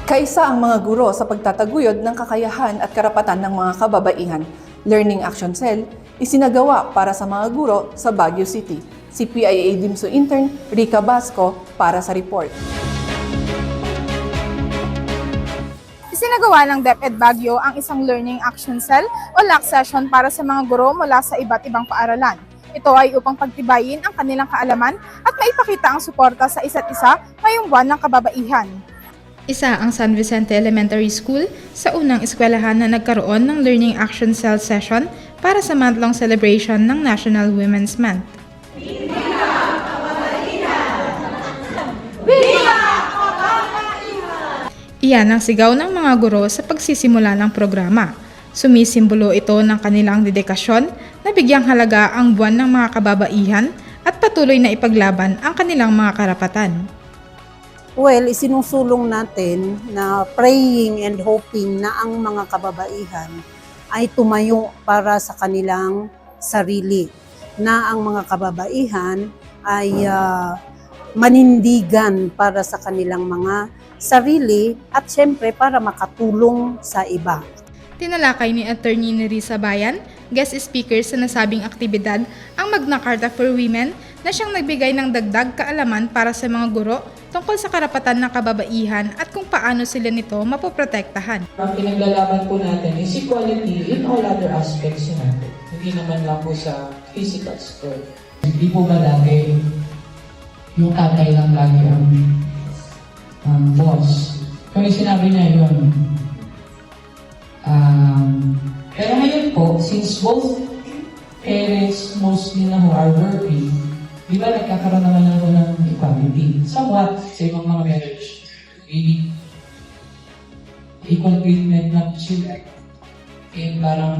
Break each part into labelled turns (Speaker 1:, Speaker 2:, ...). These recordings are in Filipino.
Speaker 1: Kaisa ang mga guro sa pagtataguyod ng kakayahan at karapatan ng mga kababaihan. Learning Action Cell isinagawa para sa mga guro sa Baguio City. Si PIA DIMSU intern Rica Basco para sa report.
Speaker 2: Isinagawa ng DepEd Baguio ang isang Learning Action Cell o LAC session para sa mga guro mula sa iba't ibang paaralan. Ito ay upang pagtibayin ang kanilang kaalaman at maipakita ang suporta sa isa't isa ngayong buwan ng kababaihan.
Speaker 3: Isa ang San Vicente Elementary School sa unang eskwelahan na nagkaroon ng Learning Action Cell session para sa month-long celebration ng National Women's Month. Iyan ang sigaw ng mga guro sa pagsisimula ng programa. Sumisimbolo ito ng kanilang dedikasyon na bigyang halaga ang buwan ng mga kababaihan at patuloy na ipaglaban ang kanilang mga karapatan.
Speaker 4: Well, isinusulong natin na praying and hoping na ang mga kababaihan ay tumayo para sa kanilang sarili. Na ang mga kababaihan ay manindigan para sa kanilang mga sarili at syempre para makatulong sa iba.
Speaker 3: Tinalakay ni Attorney Nerissa Bayan, guest speaker sa nasabing aktibidad, ang Magna Carta for Women na siyang nagbigay ng dagdag kaalaman para sa mga guro tungkol sa karapatan ng kababaihan at kung paano sila nito mapoprotektahan.
Speaker 5: Ang pinaglalaban po natin is equality in all other aspects natin. Hindi naman lang po sa physical sport.
Speaker 6: Hindi po ba dati yung tatay lang lagi ang boss? Kung sinabi niya yun. Pero ngayon po, since both parents mostly na who are working, di ba nagkakaroon naman ako ng equality? Somewhat sa ibang mga marriage. Maybe equal treatment na sila. And parang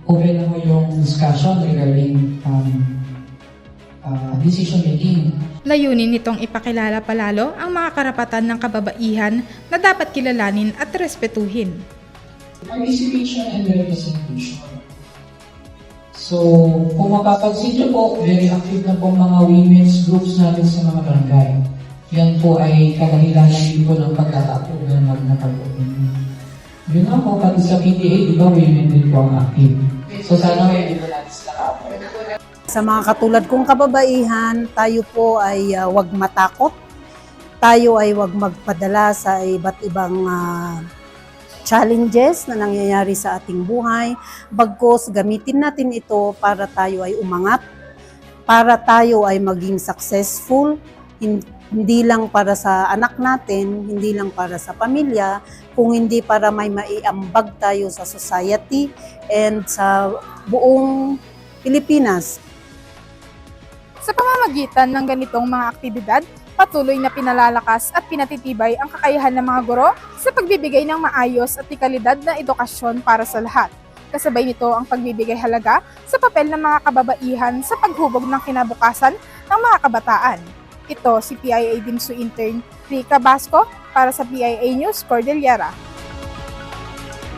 Speaker 6: open ako yung discussion regarding decision making.
Speaker 3: Layunin nitong ipakilala palalo ang mga karapatan ng kababaihan na dapat kilalanin at respetuhin.
Speaker 6: Participation and representation. So, kung mapapansin niyo po, very active na po mga women's groups natin sa mga barangay. Yan po ay kadahilanan din po ng pagkakapog ng Magna Carta. Yun nga po, pati sa PTA, di ba, women din po ang active. So, sana may dito natin sila kapag.
Speaker 4: Sa mga katulad kong kababaihan, tayo po ay huwag matakot. Tayo ay huwag magpadala sa iba't ibang challenges na nangyayari sa ating buhay. Bagkus, gamitin natin ito para tayo ay umangat, para tayo ay maging successful, hindi lang para sa anak natin, hindi lang para sa pamilya, kung hindi para may maiambag tayo sa society and sa buong Pilipinas.
Speaker 2: Sa pamamagitan ng ganitong mga aktibidad, patuloy na pinalalakas at pinatitibay ang kakayahan ng mga guro sa pagbibigay ng maayos at ikalidad na edukasyon para sa lahat. Kasabay nito ang pagbibigay halaga sa papel ng mga kababaihan sa paghubog ng kinabukasan ng mga kabataan. Ito si PIA DIMSU intern Rica Basco para sa PIA News Cordillera.